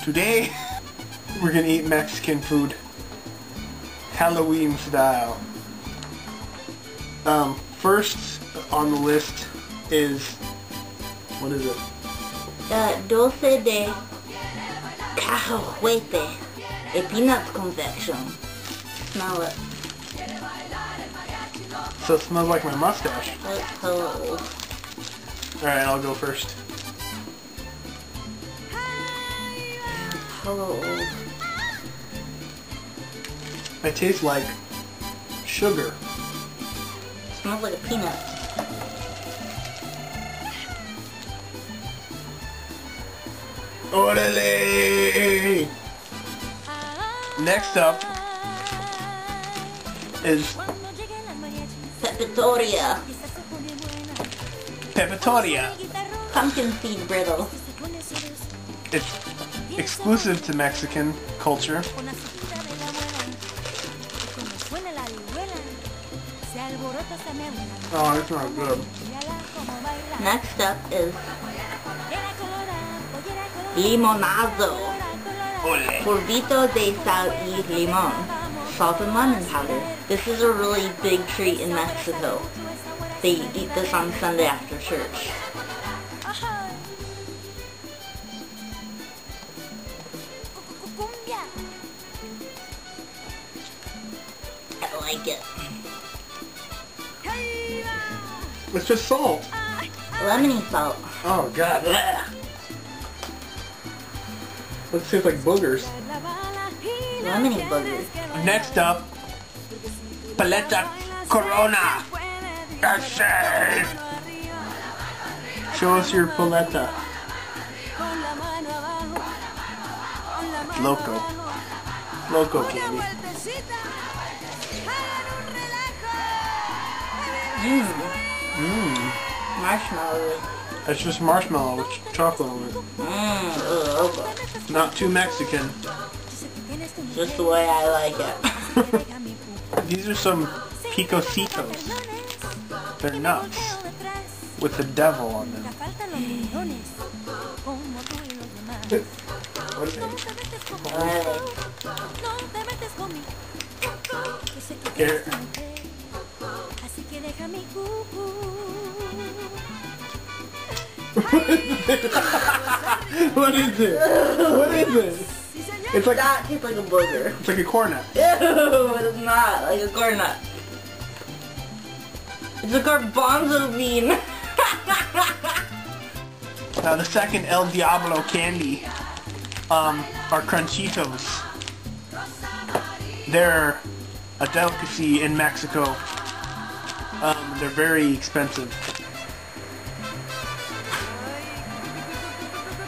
Today, we're gonna eat Mexican food. Halloween style. First on the list is, what is it? Dulce de cacahuete, a peanut confection. Smell it. So it smells like my mustache. Hello. Alright, I'll go first. Hello. It tastes like sugar. Smells like a peanut. Orale! Next up is Pepitoria. Pepitoria. Pumpkin seed brittle. It's exclusive to Mexican culture. Oh, it's not good. Next up is Limonazo. Ole. Polvito de sal y limon. Salt and lemon powder. This is a really big treat in Mexico. They eat this on Sunday after church. I like it. It's just salt. Lemony salt. Oh god. Let's see, it's like boogers. Lemony boogers. Next up, Paleta Corona. That's it. Show us your paleta. Loco. Loco candy. Marshmallow. It's just marshmallow with chocolate on it. Not too Mexican. Just the way I like it. These are some picositos. They're nuts. With the devil on them. What is it? Here. What is it? What is it? It's like that tastes like a booger. It's like a cornet. Ew, it is not like a cornet. It's a garbanzo bean. Now the second El Diablo candy are Crunchitos. They're a delicacy in Mexico. They're very expensive.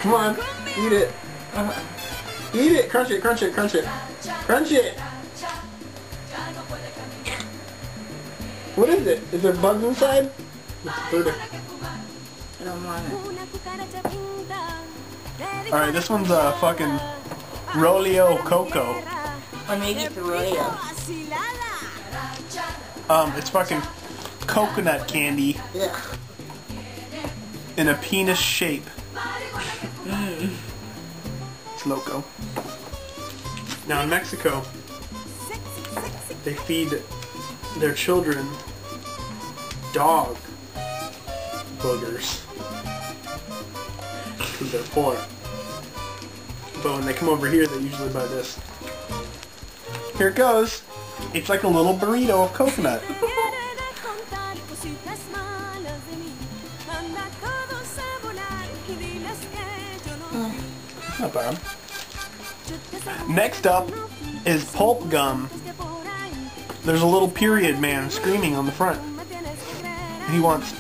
Come on, eat it. Eat it, crunch it, crunch it, crunch it. Crunch it! What is it? Is there bugs inside? I don't want it. Alright, this one's a fucking Rolio Coco. Or maybe it's a Royal. It's fucking coconut candy Ugh. in a penis shape. It's loco. Now in Mexico, they feed their children dog boogers because they're poor. But when they come over here, they usually buy this. Here it goes. It's like a little burrito of coconut. Not bad. Next up is pulp gum. There's a little period man screaming on the front. He wants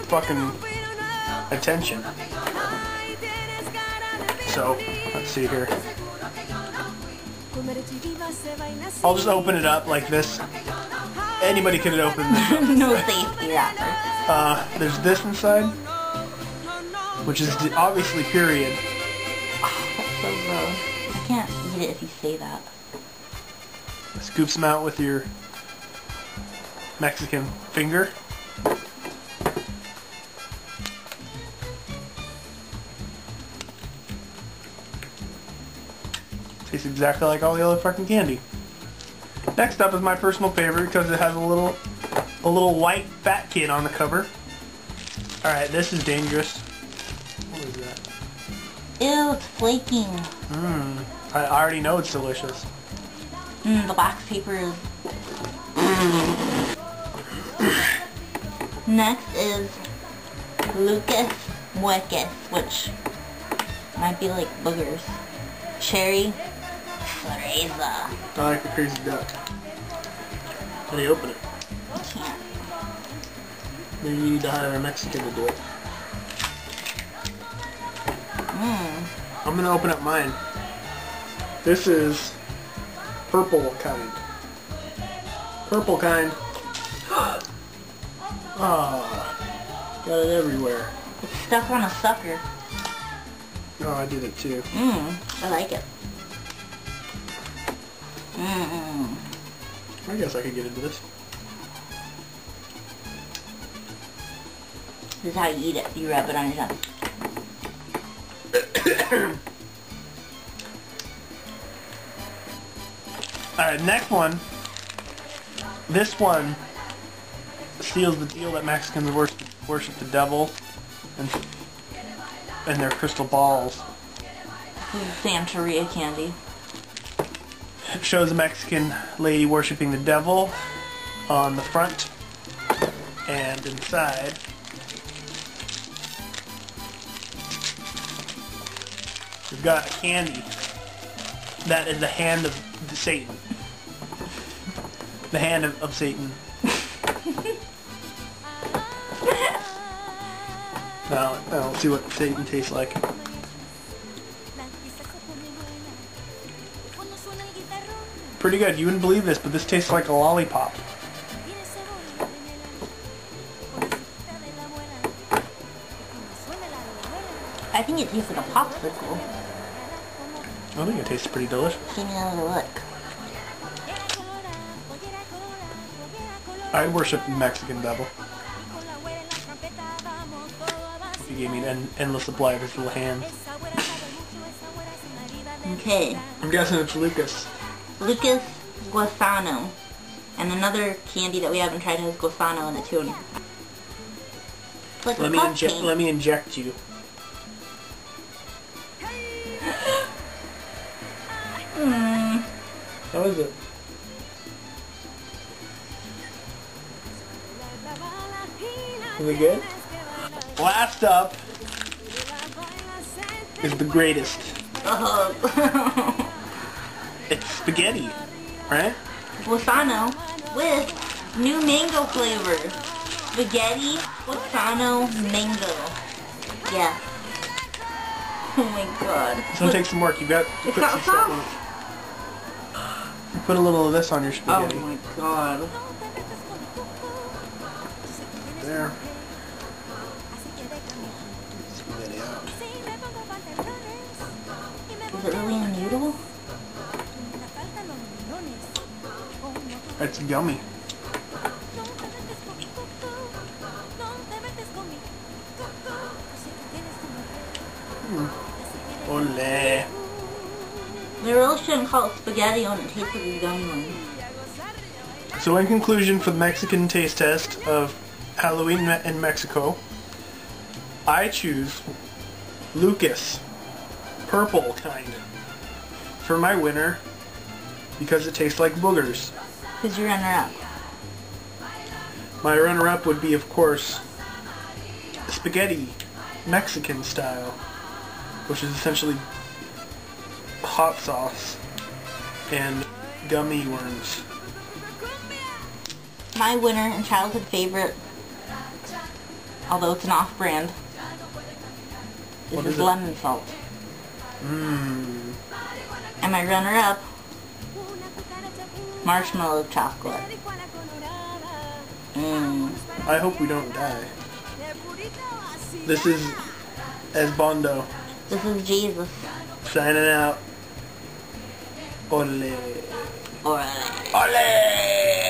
fucking attention. So, let's see here. I'll just open it up like this. Anybody could have opened this. No safety wrapper. There's this inside, which is obviously period. So gross. I can't eat it if you say that. Scoop some out with your Mexican finger. Tastes exactly like all the other fucking candy. Next up is my personal favorite because it has a little white fat kid on the cover. Alright, this is dangerous. What is that? Ew, it's flaking. I already know it's delicious. The wax paper is... Next is Lucas Mueques, which might be like boogers. Cherry Cereza. I like the crazy duck. How do you open it? I can't. Maybe you need to hire a Mexican to do it. I'm gonna open up mine. This is purple kind. Purple kind. Ah, got it everywhere. It's stuck on a sucker. Oh, I did it too. I like it. I guess I could get into this. This is how you eat it. You rub it on your tongue. Alright, next one. This one seals the deal that Mexicans worship the devil and their crystal balls. This is Santeria candy. It shows a Mexican lady worshiping the devil on the front and inside. We've got a candy that is the hand of Satan. The hand of Satan. Now, let's see what Satan tastes like. Pretty good. You wouldn't believe this, but this tastes like a lollipop. I think it tastes like a popsicle. I think it tastes pretty delicious. Give me another look. I worship the Mexican devil. He gave me an endless supply of his little hands. Okay. I'm guessing it's Lucas. Lucas Guasano. And another candy that we haven't tried has Guasano in it too. It's like Let me inject you. How is it? Is it good? Last up is the greatest. It's spaghetti, right? Guasano with new mango flavor. Spaghetti, Guasano, mango. Yeah. Oh my god. It's gonna take some work. You got to It's put not some stuff in soft. it. Put a little of this on your Oh spaghetti. my god. There. Spaghetti out. Is it really a noodle? It's yummy. Ole. They really shouldn't call it spaghetti when it tastes like a gummy one. So in conclusion, for the Mexican taste test of Halloween in Mexico, I choose Lucas, purple kind, for my winner because it tastes like boogers. Who's your runner-up? My runner-up would be, of course, spaghetti, Mexican style, which is essentially hot sauce and gummy worms. My winner and childhood favorite, although it's an off-brand, What is is it? lemon salt. Mmm. And my runner-up, marshmallow chocolate. I hope we don't die. This is Esbondo, This is Jesus. signing out. Ole. Alright. Ole!